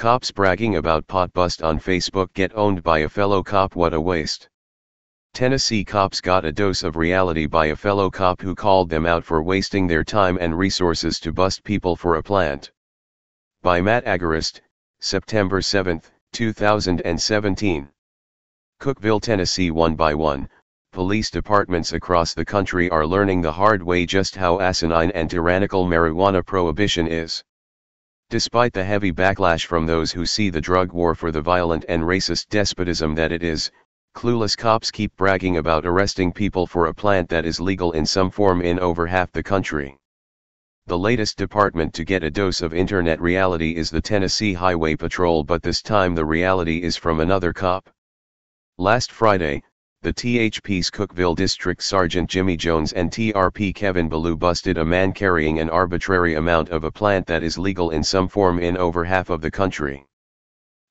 Cops bragging about pot bust on Facebook get owned by a fellow cop. What a waste. Tennessee cops got a dose of reality by a fellow cop who called them out for wasting their time and resources to bust people for a plant. By Matt Agarist, September 7, 2017. Cookeville, Tennessee. One by one, police departments across the country are learning the hard way just how asinine and tyrannical marijuana prohibition is. Despite the heavy backlash from those who see the drug war for the violent and racist despotism that it is, clueless cops keep bragging about arresting people for a plant that is legal in some form in over half the country. The latest department to get a dose of internet reality is the Tennessee Highway Patrol, but this time the reality is from another cop. Last Friday, the THP's Cookeville District Sergeant Jimmy Jones and TRP Kevin Ballou busted a man carrying an arbitrary amount of a plant that is legal in some form in over half of the country.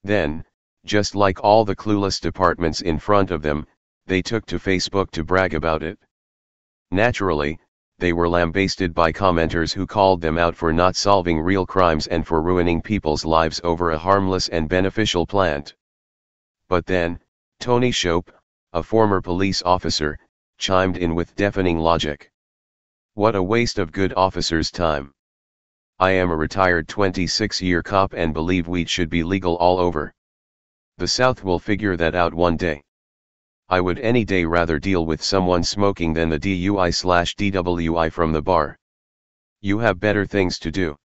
Then, just like all the clueless departments in front of them, they took to Facebook to brag about it. Naturally, they were lambasted by commenters who called them out for not solving real crimes and for ruining people's lives over a harmless and beneficial plant. But then, Tony Shope, a former police officer, chimed in with deafening logic. What a waste of good officers' time. I am a retired 26-year cop and believe weed should be legal all over. The South will figure that out one day. I would any day rather deal with someone smoking than the DUI/DWI from the bar. You have better things to do.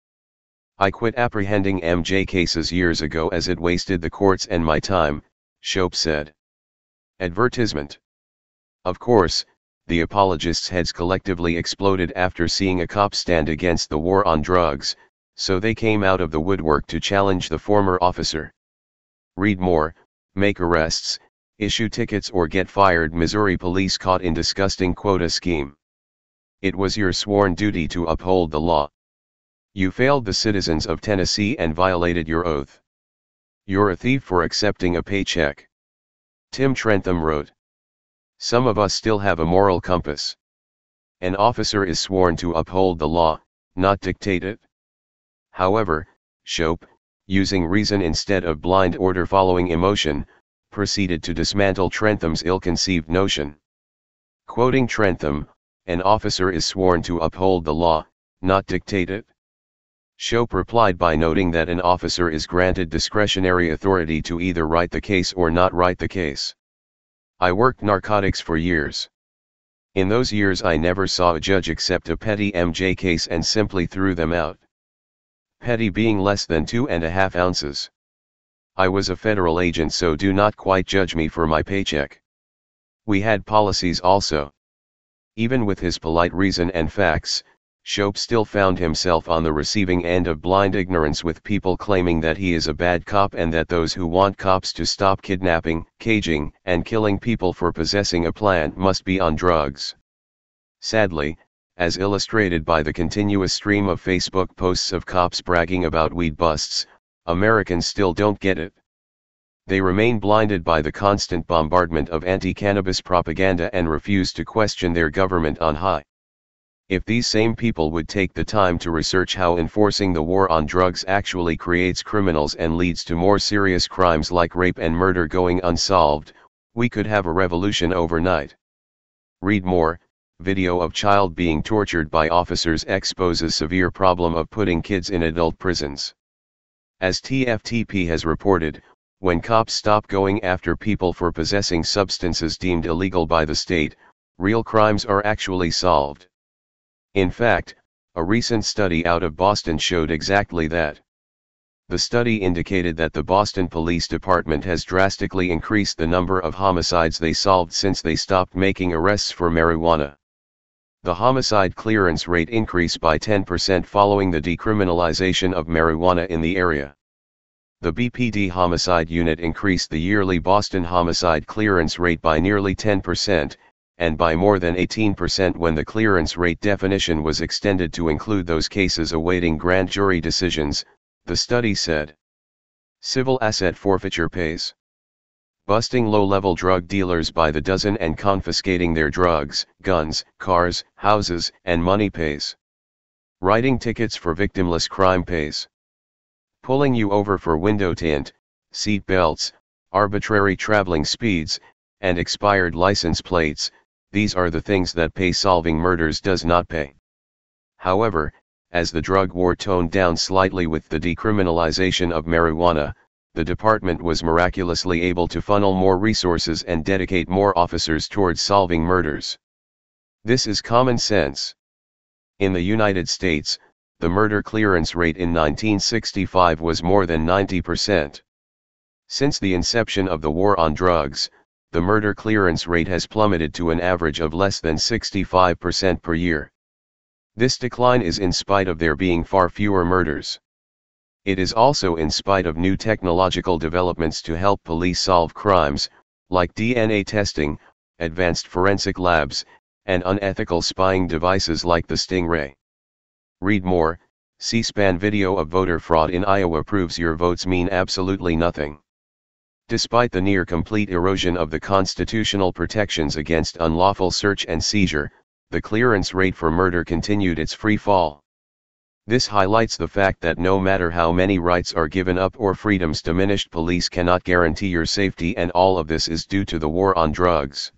I quit apprehending MJ cases years ago as it wasted the courts and my time, Shope said. Advertisement. Of course, the apologists' heads collectively exploded after seeing a cop stand against the war on drugs, so they came out of the woodwork to challenge the former officer. Read more, make arrests, issue tickets or get fired. Missouri police caught in disgusting quota scheme. It was your sworn duty to uphold the law. You failed the citizens of Tennessee and violated your oath. You're a thief for accepting a paycheck. Tim Trentham wrote. Some of us still have a moral compass. An officer is sworn to uphold the law, not dictate it. However, Shope, using reason instead of blind order following emotion, proceeded to dismantle Trentham's ill-conceived notion. Quoting Trentham, an officer is sworn to uphold the law, not dictate it. Shope replied by noting that an officer is granted discretionary authority to either write the case or not write the case. I worked narcotics for years. In those years I never saw a judge accept a petty MJ case and simply threw them out. Petty being less than 2.5 ounces. I was a federal agent, so do not quite judge me for my paycheck. We had policies also. Even with his polite reason and facts, Shope still found himself on the receiving end of blind ignorance, with people claiming that he is a bad cop and that those who want cops to stop kidnapping, caging, and killing people for possessing a plant must be on drugs. Sadly, as illustrated by the continuous stream of Facebook posts of cops bragging about weed busts, Americans still don't get it. They remain blinded by the constant bombardment of anti-cannabis propaganda and refuse to question their government on high. If these same people would take the time to research how enforcing the war on drugs actually creates criminals and leads to more serious crimes like rape and murder going unsolved, we could have a revolution overnight. Read more. Video of child being tortured by officers exposes severe problem of putting kids in adult prisons. As TFTP has reported, when cops stop going after people for possessing substances deemed illegal by the state, real crimes are actually solved. In fact, a recent study out of Boston showed exactly that. The study indicated that the Boston Police Department has drastically increased the number of homicides they solved since they stopped making arrests for marijuana. The homicide clearance rate increased by 10% following the decriminalization of marijuana in the area. The BPD homicide unit increased the yearly Boston homicide clearance rate by nearly 10%, and by more than 18% when the clearance rate definition was extended to include those cases awaiting grand jury decisions, the study said. Civil asset forfeiture pays. Busting low-level drug dealers by the dozen and confiscating their drugs, guns, cars, houses, and money pays. Writing tickets for victimless crime pays. pulling you over for window tint, seat belts, arbitrary traveling speeds, and expired license plates. These are the things that pay. Solving murders does not pay. However, as the drug war toned down slightly with the decriminalization of marijuana, the department was miraculously able to funnel more resources and dedicate more officers towards solving murders. This is common sense. In the United States, the murder clearance rate in 1965 was more than 90%. Since the inception of the war on drugs, the murder clearance rate has plummeted to an average of less than 65% per year. This decline is in spite of there being far fewer murders. It is also in spite of new technological developments to help police solve crimes, like DNA testing, advanced forensic labs, and unethical spying devices like the Stingray. Read more. C-SPAN video of voter fraud in Iowa proves your votes mean absolutely nothing. Despite the near-complete erosion of the constitutional protections against unlawful search and seizure, the clearance rate for murder continued its free fall. This highlights the fact that no matter how many rights are given up or freedoms diminished, police cannot guarantee your safety, and all of this is due to the war on drugs.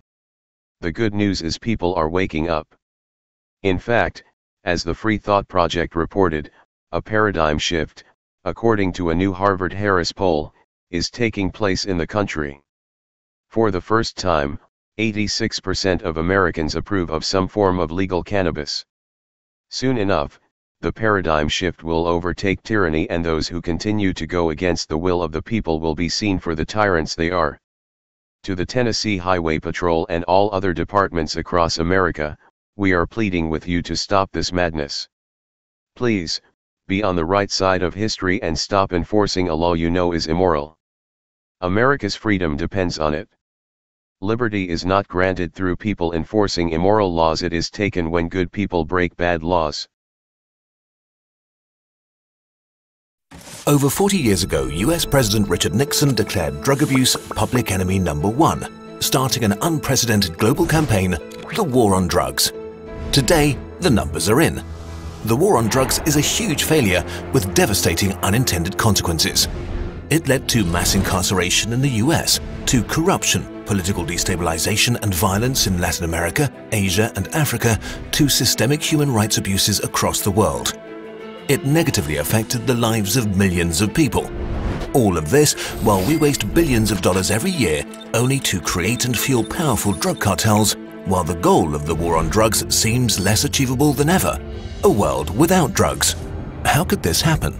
The good news is people are waking up. In fact, as the Free Thought Project reported, a paradigm shift, according to a new Harvard-Harris poll, is taking place in the country. For the first time, 86% of Americans approve of some form of legal cannabis. Soon enough, the paradigm shift will overtake tyranny, and those who continue to go against the will of the people will be seen for the tyrants they are. To the Tennessee Highway Patrol and all other departments across America, we are pleading with you to stop this madness. Please, be on the right side of history and stop enforcing a law you know is immoral. America's freedom depends on it. Liberty is not granted through people enforcing immoral laws, it is taken when good people break bad laws. Over 40 years ago, US President Richard Nixon declared drug abuse public enemy number one, starting an unprecedented global campaign, the war on drugs. Today, the numbers are in. The war on drugs is a huge failure with devastating unintended consequences. It led to mass incarceration in the US, to corruption, political destabilization and violence in Latin America, Asia and Africa, to systemic human rights abuses across the world. It negatively affected the lives of millions of people. All of this while we waste billions of dollars every year only to create and fuel powerful drug cartels, while the goal of the war on drugs seems less achievable than ever: a world without drugs. How could this happen?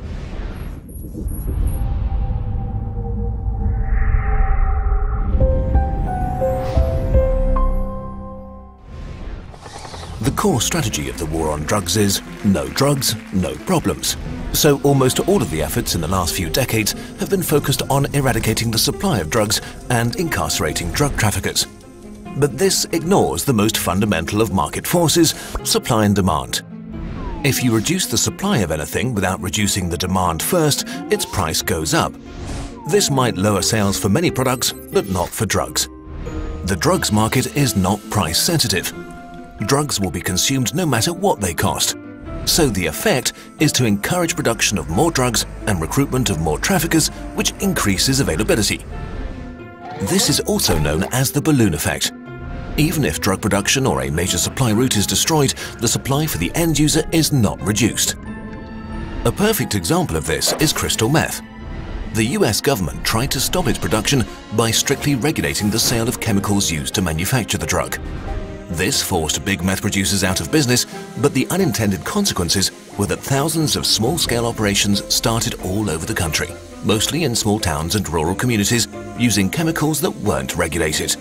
The core strategy of the war on drugs is no drugs, no problems. So almost all of the efforts in the last few decades have been focused on eradicating the supply of drugs and incarcerating drug traffickers. But this ignores the most fundamental of market forces, supply and demand. If you reduce the supply of anything without reducing the demand first, its price goes up. This might lower sales for many products, but not for drugs. The drugs market is not price sensitive. Drugs will be consumed no matter what they cost. So the effect is to encourage production of more drugs and recruitment of more traffickers, which increases availability. This is also known as the balloon effect. Even if drug production or a major supply route is destroyed, the supply for the end user is not reduced. A perfect example of this is crystal meth. The US government tried to stop its production by strictly regulating the sale of chemicals used to manufacture the drug. This forced big meth producers out of business, but the unintended consequences were that thousands of small-scale operations started all over the country, mostly in small towns and rural communities, using chemicals that weren't regulated.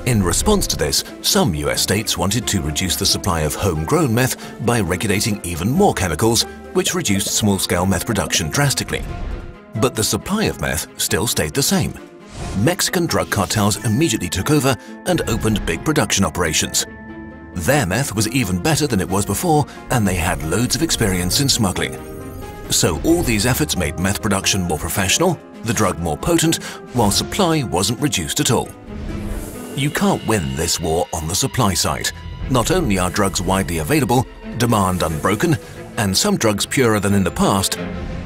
In response to this, some US states wanted to reduce the supply of homegrown meth by regulating even more chemicals, which reduced small-scale meth production drastically. But the supply of meth still stayed the same. Mexican drug cartels immediately took over and opened big production operations. Their meth was even better than it was before, and they had loads of experience in smuggling. So all these efforts made meth production more professional, the drug more potent, while supply wasn't reduced at all. You can't win this war on the supply side. Not only are drugs widely available, demand unbroken, and some drugs purer than in the past.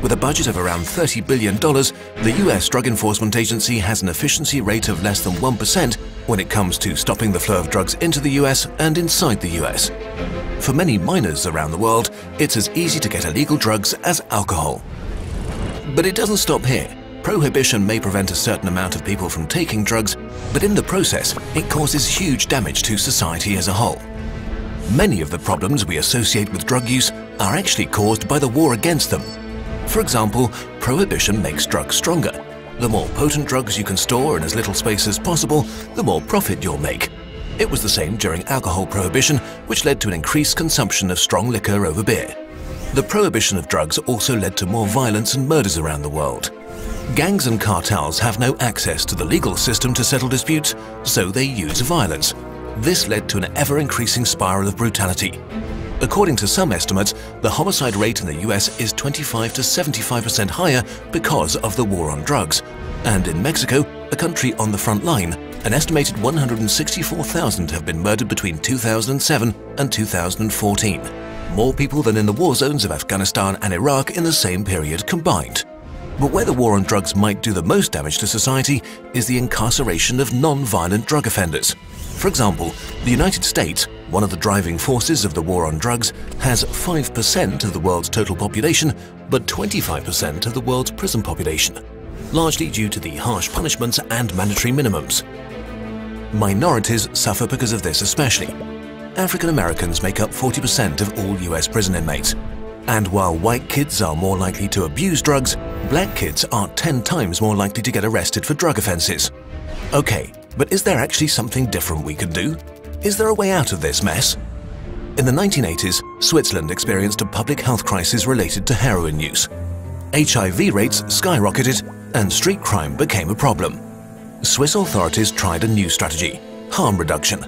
With a budget of around $30 billion, the US Drug Enforcement Agency has an efficiency rate of less than 1% when it comes to stopping the flow of drugs into the US and inside the US. For many minors around the world, it's as easy to get illegal drugs as alcohol. But it doesn't stop here. Prohibition may prevent a certain amount of people from taking drugs, but in the process, it causes huge damage to society as a whole. Many of the problems we associate with drug use are actually caused by the war against them. For example, prohibition makes drugs stronger. The more potent drugs you can store in as little space as possible, the more profit you'll make. It was the same during alcohol prohibition, which led to an increased consumption of strong liquor over beer. The prohibition of drugs also led to more violence and murders around the world. Gangs and cartels have no access to the legal system to settle disputes, so they use violence. This led to an ever-increasing spiral of brutality. According to some estimates, the homicide rate in the US is 25 to 75% higher because of the war on drugs. And in Mexico, a country on the front line, an estimated 164,000 have been murdered between 2007 and 2014. More people than in the war zones of Afghanistan and Iraq in the same period combined. But where the war on drugs might do the most damage to society is the incarceration of non-violent drug offenders. For example, the United States, one of the driving forces of the war on drugs, has 5% of the world's total population, but 25% of the world's prison population, largely due to the harsh punishments and mandatory minimums. Minorities suffer because of this especially. African Americans make up 40% of all US prison inmates. And while white kids are more likely to abuse drugs, black kids are 10 times more likely to get arrested for drug offenses. Okay, but is there actually something different we could do? Is there a way out of this mess? In the 1980s, Switzerland experienced a public health crisis related to heroin use. HIV rates skyrocketed and street crime became a problem. Swiss authorities tried a new strategy: harm reduction.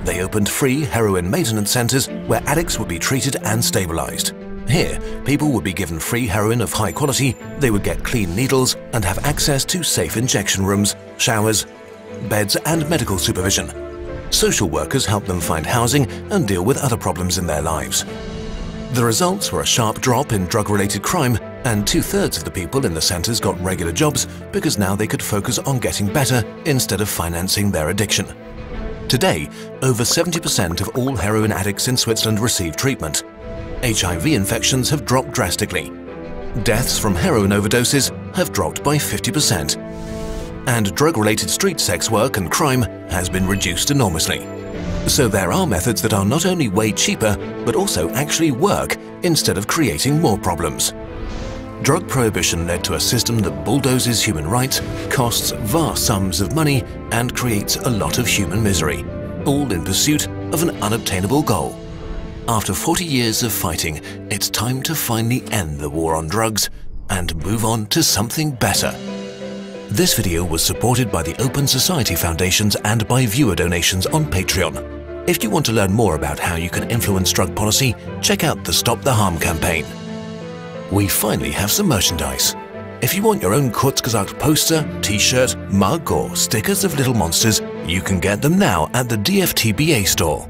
They opened free heroin maintenance centers where addicts would be treated and stabilized. Here, people would be given free heroin of high quality, they would get clean needles and have access to safe injection rooms, showers, beds and medical supervision. Social workers helped them find housing and deal with other problems in their lives. The results were a sharp drop in drug-related crime, and 2/3 of the people in the centers got regular jobs because now they could focus on getting better instead of financing their addiction. Today, over 70% of all heroin addicts in Switzerland receive treatment. HIV infections have dropped drastically. Deaths from heroin overdoses have dropped by 50%. And drug-related street sex work and crime has been reduced enormously. So there are methods that are not only way cheaper, but also actually work instead of creating more problems. Drug prohibition led to a system that bulldozes human rights, costs vast sums of money, and creates a lot of human misery, all in pursuit of an unobtainable goal. After 40 years of fighting, it's time to finally end the war on drugs and move on to something better. This video was supported by the Open Society Foundations and by viewer donations on Patreon. If you want to learn more about how you can influence drug policy, check out the Stop the Harm campaign. We finally have some merchandise. If you want your own Kurzgesagt poster, t-shirt, mug or stickers of little monsters, you can get them now at the DFTBA store.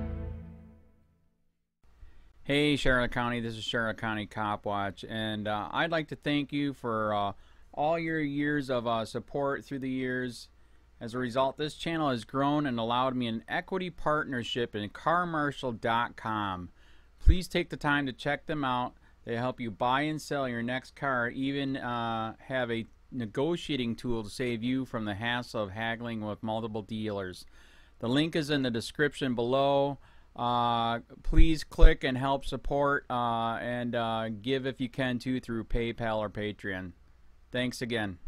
Hey Charlotte County, this is Charlotte County COPWATCH, and I'd like to thank you for all your years of support through the years. As a result, this channel has grown and allowed me an equity partnership in carmarshal.com. Please take the time to check them out. They help you buy and sell your next car, even have a negotiating tool to save you from the hassle of haggling with multiple dealers. The link is in the description below. Please click and help support and give if you can too through PayPal or Patreon. Thanks again.